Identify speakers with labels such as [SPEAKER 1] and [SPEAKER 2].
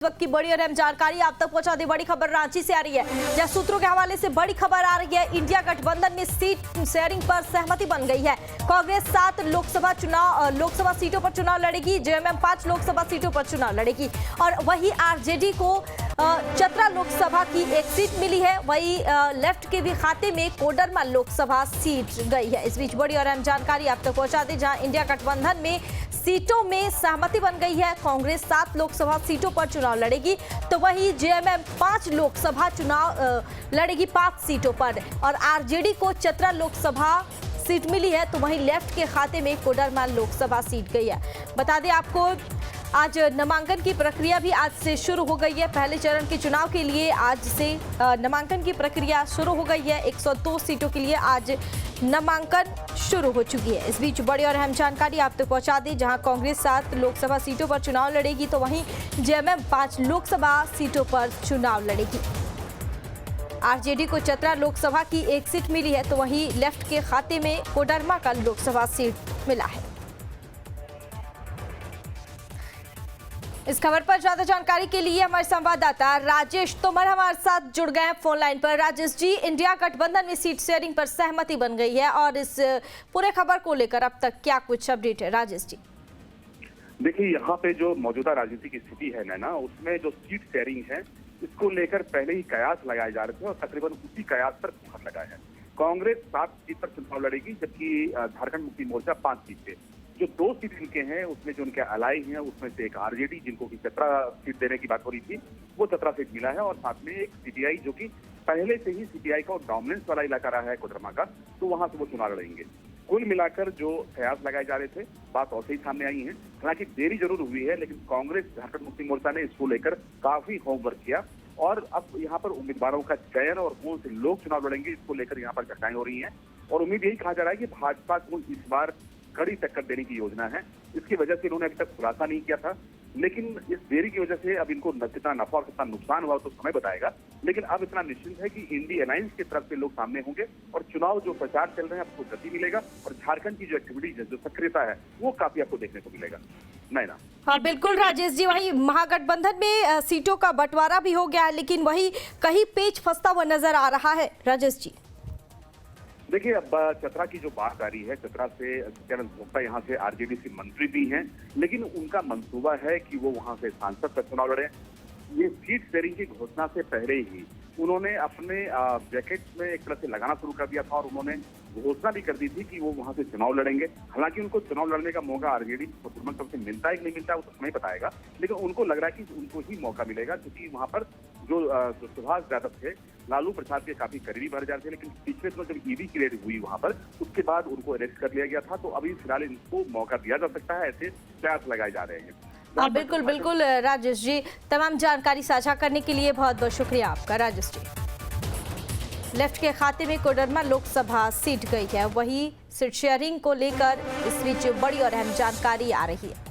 [SPEAKER 1] वक्त की बड़ी और अहम जानकारी आप तक पहुंचा दी। बड़ी खबर रांची से आ रही है, जहां सूत्रों के हवाले से बड़ी खबर आ रही है। इंडिया गठबंधन में सीट शेयरिंग पर सहमति बन गई है। कांग्रेस 7 लोकसभा सीटों पर चुनाव लड़ेगी, जेएमएम 5 लोकसभा सीटों पर चुनाव लड़ेगी और वही आरजेडी को चतरा लोकसभा की एक सीट मिली है। वही लेफ्ट के भी खाते में कोडरमा लोकसभा सीट गई है। इस बीच बड़ी और अहम जानकारी आप तक पहुंचा दी, जहां इंडिया गठबंधन में सीटों में सहमति बन गई है। कांग्रेस 7 लोकसभा सीटों पर चुनाव लड़ेगी तो वही जेएमएम 5 लोकसभा चुनाव लड़ेगी 5 सीटों पर और आरजेडी को चतरा लोकसभा सीट मिली है तो वहीं लेफ्ट के खाते में कोडरमा लोकसभा सीट गई है। बता दें आपको, आज नामांकन की प्रक्रिया भी आज से शुरू हो गई है। पहले चरण के चुनाव के लिए आज से नामांकन की प्रक्रिया शुरू हो गई है। 102 सीटों के लिए आज नामांकन शुरू हो चुकी है। इस बीच बड़ी और अहम जानकारी आप तक पहुंचा दी, जहां कांग्रेस 7 लोकसभा सीटों पर चुनाव लड़ेगी तो वहीं जेएमएम 5 लोकसभा सीटों पर चुनाव लड़ेगी। आरजेडी को चतरा लोकसभा की एक सीट मिली है तो वहीं लेफ्ट के खाते में कोडरमा का लोकसभा सीट मिला है। इस खबर पर ज्यादा जानकारी के लिए हमारे संवाददाता राजेश तोमर हमारे साथ जुड़ गए हैं फोन लाइन पर। राजेश जी, इंडिया गठबंधन में सीट शेयरिंग पर सहमति बन गई है और इस पूरे खबर को लेकर अब तक क्या कुछ अपडेट है? राजेश जी,
[SPEAKER 2] देखिए, यहाँ पे जो मौजूदा राजनीतिक स्थिति है ना, उसमें जो सीट शेयरिंग है इसको लेकर पहले ही कयास लगाए जा रहे थे और तकरीबन उसी कयास पर मुहर लगा है। कांग्रेस 7 सीट पर चुनाव लड़ेगी जबकि झारखंड मुक्ति मोर्चा 5 सीट पे। जो 2 सीट इनके हैं उसमें जो उनके अलाई हैं उसमें से एक आरजेडी, जिनको की चतरा सीट देने की बात हो रही थी, वो चतरा सीट मिला है और साथ में एक सीपीआई, जो कि पहले से ही सीपीआई का डोमिनेंस वाला इलाका रहा है कोडरमा का, तो वहां से वो चुनाव लड़ेंगे। कुल मिलाकर जो कयास लगाए जा रहे थे बात और ही सामने आई है। हालांकि देरी जरूर हुई है लेकिन कांग्रेस झारखंड मुक्ति मोर्चा ने इसको लेकर काफी होमवर्क किया और अब यहाँ पर उम्मीदवारों का चयन और कौन से लोग चुनाव लड़ेंगे इसको लेकर यहाँ पर चर्चाएं हो रही हैं और उम्मीद यही कहा जा रहा है कि भाजपा को इस बार कड़ी टक्कर देने की योजना है। इसकी वजह से इन्होंने अभी तक खुलासा नहीं किया था, लेकिन इस देरी की वजह से अब इनको कितना नफा और कितना नुकसान हुआ तो समय बताएगा। लेकिन अब इतना निश्चिंत है कि इंडी अलायंस की तरफ से लोग सामने होंगे और चुनाव जो प्रचार चल रहे हैं आपको गति मिलेगा और झारखंड की जो एक्टिविटीज है, जो सक्रियता है, वो काफी आपको देखने को मिलेगा। नैना।
[SPEAKER 1] हाँ बिल्कुल राजेश जी, वही महागठबंधन में सीटों का बंटवारा भी हो गया है लेकिन वही कहीं पेच फंसता हुआ नजर आ रहा है। राजेश जी,
[SPEAKER 2] देखिए, अब चतरा की जो बात आ रही है, चतरा से सत्यानंद भोक्ता यहाँ से आरजेडी से मंत्री भी हैं, लेकिन उनका मंसूबा है कि वो वहाँ से सांसद का चुनाव लड़े। ये सीट शेयरिंग की घोषणा से पहले ही उन्होंने अपने जैकेट में एक तरह से लगाना शुरू कर दिया था और उन्होंने घोषणा भी कर दी थी कि वो वहां से चुनाव लड़ेंगे। हालांकि उनको चुनाव लड़ने का मौका आरजेडी को तरफ से मिलता है कि नहीं मिलता है वो तो समय बताएगा, लेकिन उनको लग रहा है कि उनको ही मौका मिलेगा क्योंकि वहां पर जो सुभाष यादव थे, लालू प्रसाद के काफी करीबी भर जाते थे, लेकिन पिछले दिनों जब ईडी की रेड हुई वहां पर, उसके बाद उनको अरेस्ट कर लिया गया था। तो अभी फिलहाल इनको मौका दिया जा सकता है, ऐसे प्रयास लगाए जा रहे हैं।
[SPEAKER 1] हाँ बिल्कुल बिल्कुल राजेश जी, तमाम जानकारी साझा करने के लिए बहुत बहुत शुक्रिया आपका। राजेश जी, लेफ्ट के खाते में कोडरमा लोकसभा सीट गई है, वही सीट शेयरिंग को लेकर इस बीच बड़ी और अहम जानकारी आ रही है।